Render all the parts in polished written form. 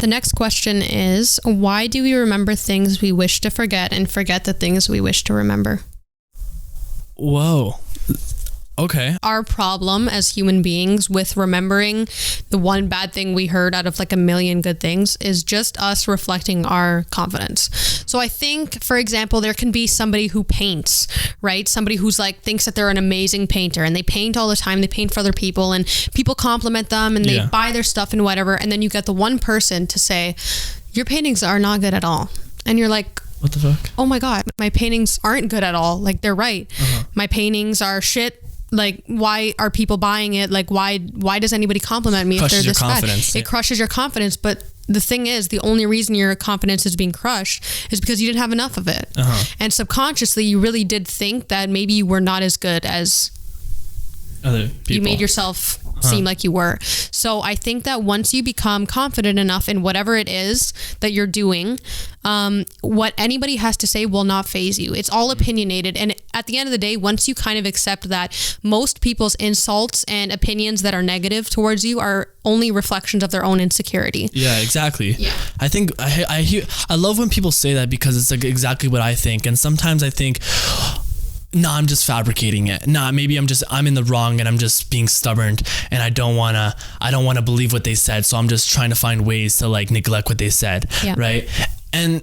The next question is, why do we remember things we wish to forget and forget the things we wish to remember? Whoa. Okay. Our problem as human beings with remembering the one bad thing we heard out of like a million good things is just us reflecting our confidence. So I think, for example, there can be somebody who paints, right? Somebody who's like thinks that they're an amazing painter and they paint all the time. They paint for other people and people compliment them and they buy their stuff and whatever. And then you get the one person to say, your paintings are not good at all. And you're like, what the fuck? Oh my God, my paintings aren't good at all. Like they're right. My paintings are shit. Like, why are people buying it? Like, why does anybody compliment me if they're this bad? It crushes your confidence. But the thing is, the only reason your confidence is being crushed is because you didn't have enough of it. And subconsciously, you really did think that maybe you were not as good as other people. You made yourself seem like you were. So I think that once you become confident enough in whatever it is that you're doing, what anybody has to say will not faze you. It's all opinionated. And at the end of the day, once you kind of accept that most people's insults and opinions that are negative towards you are only reflections of their own insecurity. Yeah, exactly. Yeah. I think I love when people say that because it's like exactly what I think. And sometimes I think, nah, I'm just fabricating it. Nah, maybe I'm in the wrong and I'm just being stubborn and I don't want to believe what they said. So I'm just trying to find ways to like neglect what they said. Yeah. Right.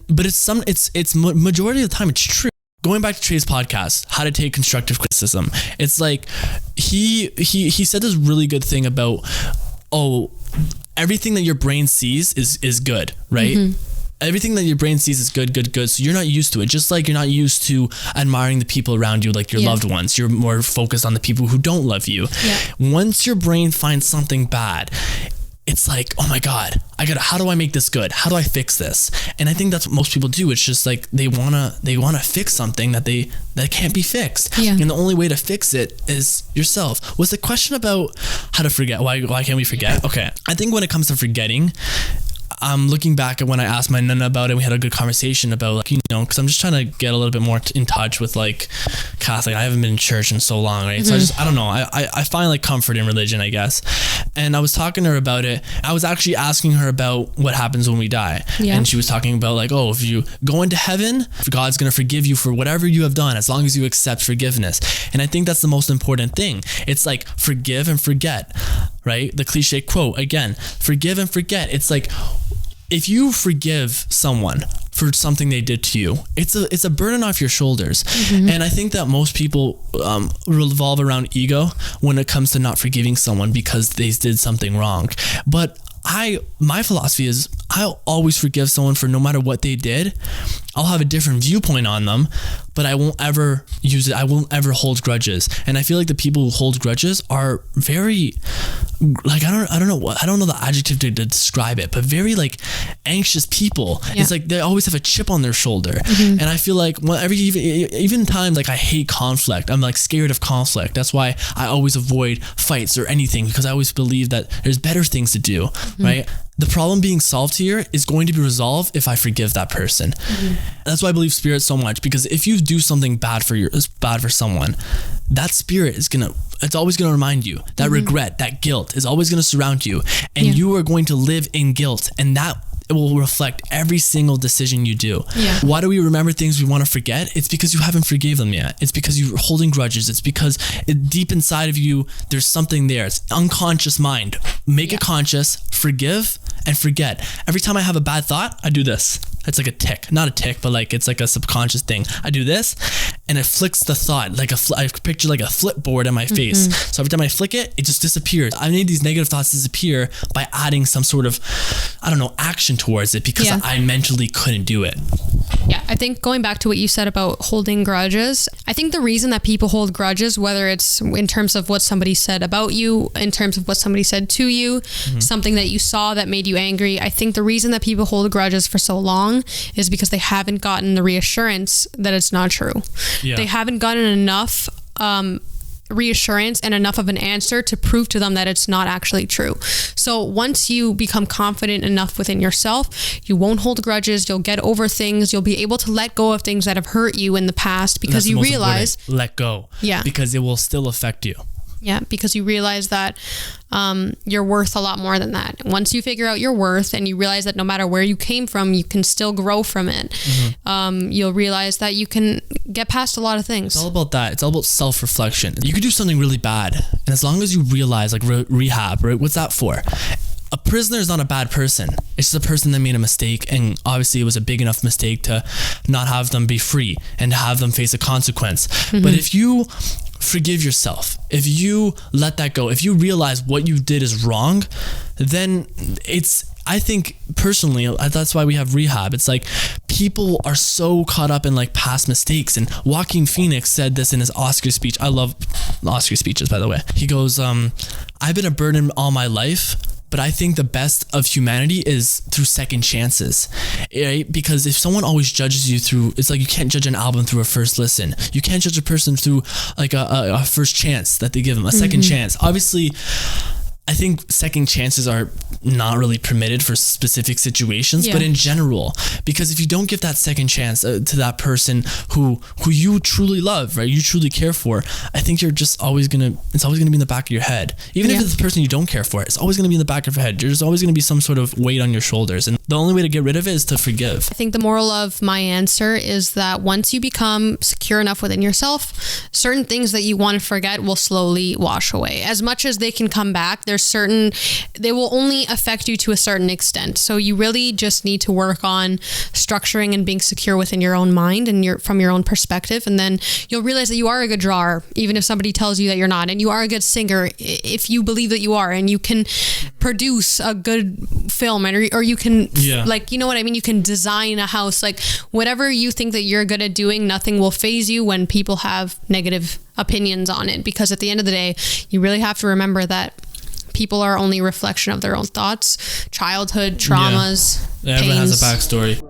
But it's majority of the time it's true. Going back to Trey's podcast, how to take constructive criticism. It's like, he said this really good thing about, everything that your brain sees is good. Right. Mm-hmm. Everything that your brain sees is good. So you're not used to it. Just like you're not used to admiring the people around you, like your loved ones. You're more focused on the people who don't love you. Yeah. Once your brain finds something bad, it's like, oh my God, how do I make this good? How do I fix this? And I think that's what most people do. It's just like they wanna fix something that can't be fixed. Yeah. And the only way to fix it is yourself. Was the question about how to forget? Why can't we forget? Okay. I think when it comes to forgetting, I'm looking back at when I asked my nana about it. We had a good conversation about, like, because I'm just trying to get a little bit more in touch with like Catholic. I haven't been in church in so long, right? Mm-hmm. So I don't know. I find like comfort in religion, I guess. And I was talking to her about it. I was actually asking her about what happens when we die. Yeah. And she was talking about like, if you go into heaven, God's going to forgive you for whatever you have done as long as you accept forgiveness. And I think that's the most important thing. It's like forgive and forget, right? The cliche quote again, forgive and forget. It's like, if you forgive someone for something they did to you, it's a burden off your shoulders. Mm-hmm. And I think that most people revolve around ego when it comes to not forgiving someone because they did something wrong. But my philosophy is I'll always forgive someone for no matter what they did. I'll have a different viewpoint on them, but I won't ever use it. I won't ever hold grudges. And I feel like the people who hold grudges are very, like, I don't know the adjective to describe it, but very like anxious people. Yeah. It's like they always have a chip on their shoulder. Mm-hmm. And I feel like even times like I hate conflict. I'm like scared of conflict. That's why I always avoid fights or anything, because I always believe that there's better things to do, mm-hmm. right? The problem being solved here is going to be resolved if I forgive that person. Mm-hmm. That's why I believe spirit so much, because if you do something bad for someone, that spirit it's always going to remind you. That mm-hmm. regret, that guilt is always going to surround you, and you are going to live in guilt, and that it will reflect every single decision you do. Yeah. Why do we remember things we want to forget? It's because you haven't forgave them yet. It's because you're holding grudges. It's because deep inside of you, there's something there. It's unconscious mind. Make it conscious, forgive and forget. Every time I have a bad thought, I do this. It's like a tick, not a tick, but like it's like a subconscious thing. I do this and it flicks the thought, like I picture like a flip board in my face. Mm-hmm. So every time I flick it, it just disappears. I made these negative thoughts disappear by adding some sort of, action towards it, because I mentally couldn't do it. Yeah, I think going back to what you said about holding grudges, I think the reason that people hold grudges, whether it's in terms of what somebody said about you, in terms of what somebody said to you, mm-hmm. something that you saw that made you angry, I think the reason that people hold grudges for so long is because they haven't gotten the reassurance that it's not true. Yeah. They haven't gotten enough reassurance and enough of an answer to prove to them that it's not actually true. So once you become confident enough within yourself, you won't hold grudges, you'll get over things, you'll be able to let go of things that have hurt you in the past, because you realize... Let go. Yeah. Because it will still affect you. Yeah, because you realize that you're worth a lot more than that. Once you figure out your worth and you realize that no matter where you came from, you can still grow from it. You'll realize that you can get past a lot of things. It's all about that. It's all about self-reflection. You could do something really bad, and as long as you realize, like rehab, right? What's that for? A prisoner is not a bad person. It's just a person that made a mistake, and obviously it was a big enough mistake to not have them be free and have them face a consequence. But if you forgive yourself, if you let that go, if you realize what you did is wrong, then I think personally, that's why we have rehab. It's like people are so caught up in like past mistakes. And Joaquin Phoenix said this in his Oscar speech. I love Oscar speeches, by the way. He goes, I've been a burden all my life, but I think the best of humanity is through second chances, right? Because if someone always judges you through, it's like you can't judge an album through a first listen. You can't judge a person through like a first chance that they give them, a second chance. Obviously, I think second chances are not really permitted for specific situations, but in general, because if you don't give that second chance to that person who you truly love, right, you truly care for, I think you're just it's always gonna be in the back of your head. Even if it's the person you don't care for, it's always gonna be in the back of your head. There's always gonna be some sort of weight on your shoulders, and the only way to get rid of it is to forgive. I think the moral of my answer is that once you become secure enough within yourself, certain things that you want to forget will slowly wash away. As much as they can come back, they will only affect you to a certain extent. So you really just need to work on structuring and being secure within your own mind and from your own perspective. And then you'll realize that you are a good drawer, even if somebody tells you that you're not, and you are a good singer if you believe that you are, and you can produce a good film, or you can, like, you know what I mean? You can design a house, like whatever you think that you're good at doing, nothing will faze you when people have negative opinions on it. Because at the end of the day, you really have to remember that people are only a reflection of their own thoughts, childhood, traumas, pains. Everyone has a backstory.